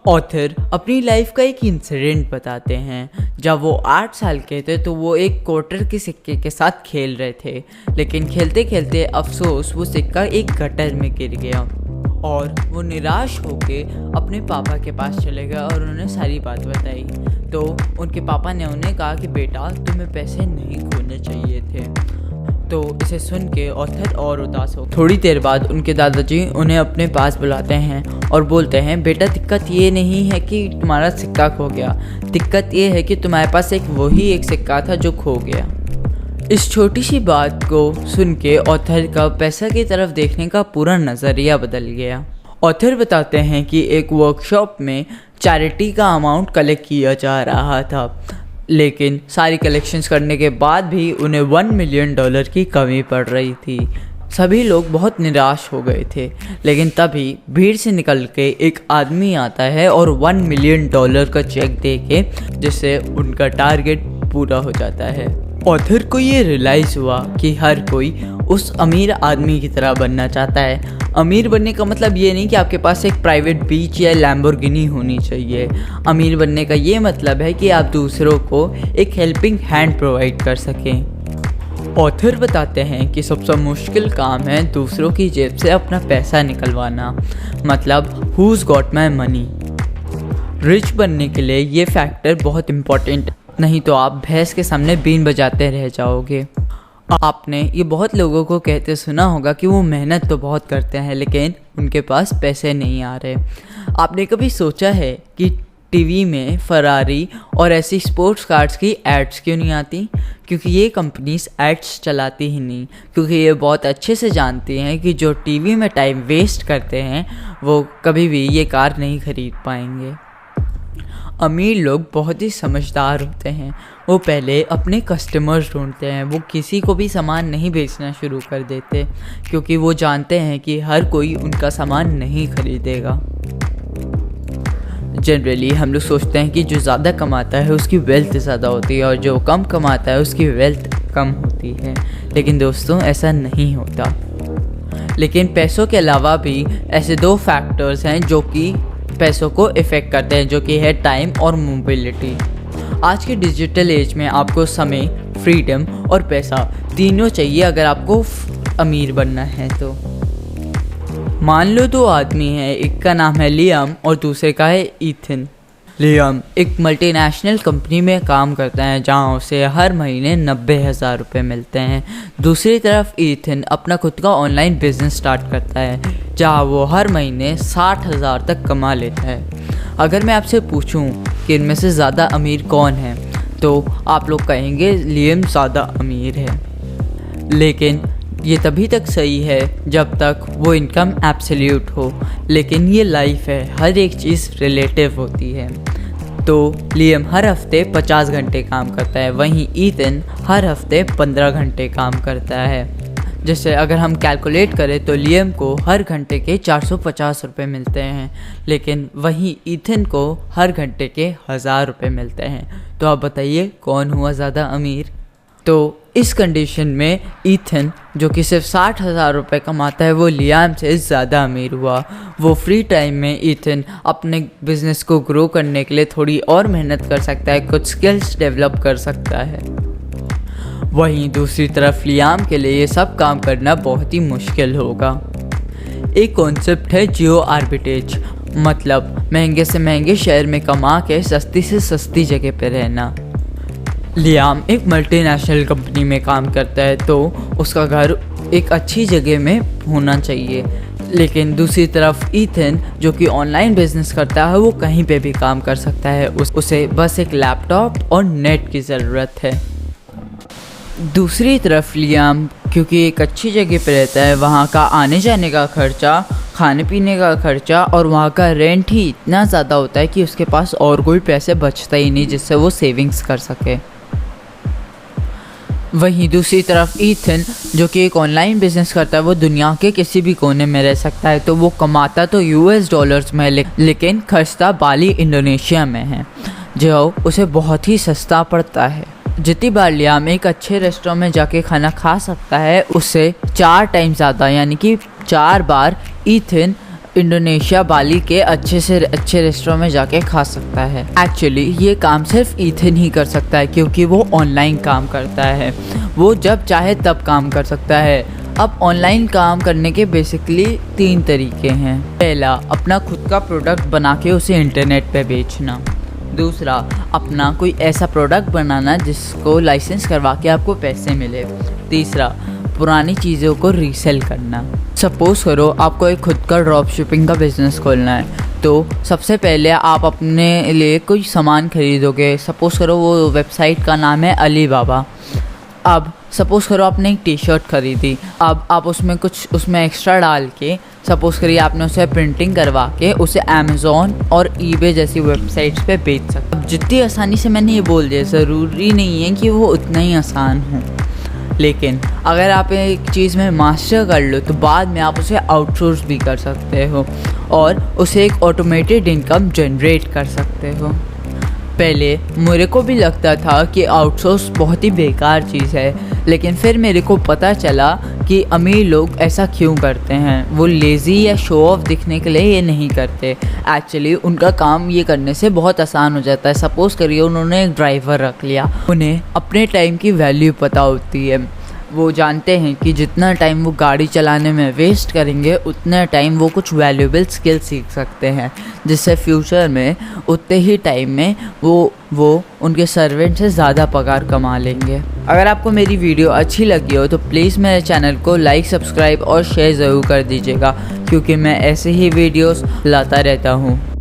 Author अपनी life का एक इंसिडेंट बताते हैं। जब वो 8 साल के थे तो वो एक क्वार्टर के सिक्के के साथ खेल रहे थे, लेकिन खेलते खेलते अफसोस वो सिक्का एक गटर में गिर गया और वो निराश होके अपने पापा के पास चले गए और उन्हें सारी बात बताई। तो उनके पापा ने उन्हें कहा कि बेटा, तुम्हें पैसे नहीं खोने चाहिए थे। तो इसे सुन के ऑथर और उदास हो। थोड़ी देर बाद उनके दादाजी उन्हें अपने पास बुलाते हैं और बोलते हैं, बेटा, दिक्कत ये नहीं है कि तुम्हारा सिक्का खो गया, दिक्कत ये है कि तुम्हारे पास वही एक सिक्का था जो खो गया। इस छोटी सी बात को सुन के ऑथर का पैसा की तरफ देखने का पूरा नज़रिया बदल गया। ऑथर बताते हैं कि एक वर्कशॉप में चैरिटी का अमाउंट कलेक्ट किया जा रहा था, लेकिन सारी कलेक्शंस करने के बाद भी उन्हें $1 मिलियन की कमी पड़ रही थी। सभी लोग बहुत निराश हो गए थे, लेकिन तभी भीड़ से निकल के एक आदमी आता है और $1 मिलियन का चेक दे के जिससे उनका टारगेट पूरा हो जाता है। ऑथर को ये रियलाइज़ हुआ कि हर कोई उस अमीर आदमी की तरह बनना चाहता है। अमीर बनने का मतलब ये नहीं कि आपके पास एक प्राइवेट बीच या लैम्बोर्गिनी होनी चाहिए। अमीर बनने का ये मतलब है कि आप दूसरों को एक हेल्पिंग हैंड प्रोवाइड कर सकें। ऑथर बताते हैं कि सबसे मुश्किल काम है दूसरों की जेब से अपना पैसा निकलवाना, मतलब who's got my money. Rich बनने के लिए ये फैक्टर बहुत इम्पॉर्टेंट, नहीं तो आप भैंस के सामने बीन बजाते रह जाओगे। आपने ये बहुत लोगों को कहते सुना होगा कि वो मेहनत तो बहुत करते हैं लेकिन उनके पास पैसे नहीं आ रहे। आपने कभी सोचा है कि टीवी में फरारी और ऐसी स्पोर्ट्स कार्स की एड्स क्यों नहीं आती? क्योंकि ये कंपनीज एड्स चलाती ही नहीं, क्योंकि ये बहुत अच्छे से जानती हैं कि जो टीवी में टाइम वेस्ट करते हैं वो कभी भी ये कार नहीं खरीद पाएंगे। अमीर लोग बहुत ही समझदार होते हैं। वो पहले अपने कस्टमर्स ढूंढते हैं, वो किसी को भी सामान नहीं बेचना शुरू कर देते, क्योंकि वो जानते हैं कि हर कोई उनका सामान नहीं खरीदेगा। जनरली हम लोग सोचते हैं कि जो ज़्यादा कमाता है उसकी वेल्थ ज़्यादा होती है और जो कम कमाता है उसकी वेल्थ कम होती है, लेकिन दोस्तों ऐसा नहीं होता। लेकिन पैसों के अलावा भी ऐसे 2 फैक्टर्स हैं जो कि पैसों को इफ़ेक्ट करते हैं, जो कि है टाइम और मोबिलिटी। आज के डिजिटल एज में आपको समय, फ्रीडम और पैसा तीनों चाहिए अगर आपको अमीर बनना है। तो मान लो 2 आदमी हैं, एक का नाम है लियाम और दूसरे का है ईथन। लियाम एक मल्टीनेशनल कंपनी में काम करता है जहां उसे हर महीने 90,000 रुपये मिलते हैं। दूसरी तरफ ईथन अपना खुद का ऑनलाइन बिजनेस स्टार्ट करता है जहां वो हर महीने 60,000 तक कमा लेता है। अगर मैं आपसे पूछूं कि इनमें से ज़्यादा अमीर कौन है तो आप लोग कहेंगे लियाम ज़्यादा अमीर है, लेकिन ये तभी तक सही है जब तक वो इनकम एब्सोल्यूट हो। लेकिन ये लाइफ है, हर एक चीज़ रिलेटिव होती है। तो लियाम हर हफ्ते 50 घंटे काम करता है, वहीं ईथन हर हफ्ते 15 घंटे काम करता है। जैसे अगर हम कैलकुलेट करें तो लियाम को हर घंटे के 450 रुपये मिलते हैं, लेकिन वहीं ईथन को हर घंटे के 1000 रुपये मिलते हैं। तो आप बताइए कौन हुआ ज़्यादा अमीर? तो इस कंडीशन में ईथन, जो कि सिर्फ 60,000 रुपये कमाता है, वो लियाम से ज़्यादा अमीर हुआ। वो फ्री टाइम में ईथन अपने बिजनेस को ग्रो करने के लिए थोड़ी और मेहनत कर सकता है, कुछ स्किल्स डेवलप कर सकता है। वहीं दूसरी तरफ लियाम के लिए ये सब काम करना बहुत ही मुश्किल होगा। एक कॉन्सेप्ट है जियो आर्बिट्रेज, मतलब महंगे से महंगे शहर में कमा के सस्ती से सस्ती जगह पर रहना। लियाम एक मल्टीनेशनल कंपनी में काम करता है तो उसका घर एक अच्छी जगह में होना चाहिए, लेकिन दूसरी तरफ ईथन जो कि ऑनलाइन बिजनेस करता है वो कहीं पे भी काम कर सकता है, उसे बस एक लैपटॉप और नेट की ज़रूरत है। दूसरी तरफ लियाम क्योंकि एक अच्छी जगह पे रहता है, वहाँ का आने जाने का खर्चा, खाने पीने का खर्चा और वहाँ का रेंट ही इतना ज़्यादा होता है कि उसके पास और कोई पैसे बचता ही नहीं जिससे वो सेविंग्स कर सके। वहीं दूसरी तरफ ईथन जो कि एक ऑनलाइन बिजनेस करता है वो दुनिया के किसी भी कोने में रह सकता है। तो वो कमाता तो US डॉलर्स में लेकिन खर्चता बाली इंडोनेशिया में है, जो उसे बहुत ही सस्ता पड़ता है। जितनी बार लियाम एक अच्छे रेस्टोरेंट में जाके खाना खा सकता है उससे 4 टाइम ज़्यादा, यानी कि 4 बार ईथन इंडोनेशिया बाली के अच्छे से अच्छे रेस्टोरेंट में जाके खा सकता है। एक्चुअली ये काम सिर्फ ईथन ही कर सकता है क्योंकि वो ऑनलाइन काम करता है, वो जब चाहे तब काम कर सकता है। अब ऑनलाइन काम करने के बेसिकली 3 तरीके हैं। पहला, अपना खुद का प्रोडक्ट बना के उसे इंटरनेट पे बेचना। दूसरा, अपना कोई ऐसा प्रोडक्ट बनाना जिसको लाइसेंस करवा के आपको पैसे मिले। तीसरा, पुरानी चीज़ों को रीसेल करना। सपोज़ करो आपको एक खुद का ड्रॉप शिपिंग का बिज़नेस खोलना है, तो सबसे पहले आप अपने लिए कोई सामान खरीदोगे। सपोज़ करो वो वेबसाइट का नाम है अलीबाबा। अब सपोज़ करो आपने एक टी शर्ट खरीदी, अब आप उसमें एक्स्ट्रा डाल के सपोज़ करिए आपने उसे प्रिंटिंग करवा के उसे अमेज़ॉन और ईबे जैसी वेबसाइट्स पे बेच सकते। अब जितनी आसानी से मैंने ये बोल दिया, ज़रूरी नहीं है कि वो उतना ही आसान हो, लेकिन अगर आप एक चीज़ में मास्टर कर लो तो बाद में आप उसे आउटसोर्स भी कर सकते हो और उसे एक ऑटोमेटेड इनकम जनरेट कर सकते हो। पहले मेरे को भी लगता था कि आउटसोर्स बहुत ही बेकार चीज़ है, लेकिन फिर मेरे को पता चला कि अमीर लोग ऐसा क्यों करते हैं। वो लेज़ी या शो ऑफ दिखने के लिए ये नहीं करते। एक्चुअली उनका काम ये करने से बहुत आसान हो जाता है। सपोज़ करिए उन्होंने एक ड्राइवर रख लिया, उन्हें अपने टाइम की वैल्यू पता होती है। वो जानते हैं कि जितना टाइम वो गाड़ी चलाने में वेस्ट करेंगे उतना टाइम वो कुछ वैल्यूएबल स्किल सीख सकते हैं, जिससे फ्यूचर में उतने ही टाइम में वो उनके सर्वेंट से ज़्यादा पगार कमा लेंगे। अगर आपको मेरी वीडियो अच्छी लगी हो तो प्लीज़ मेरे चैनल को लाइक, सब्सक्राइब और शेयर ज़रूर कर दीजिएगा, क्योंकि मैं ऐसे ही वीडियोस लाता रहता हूँ।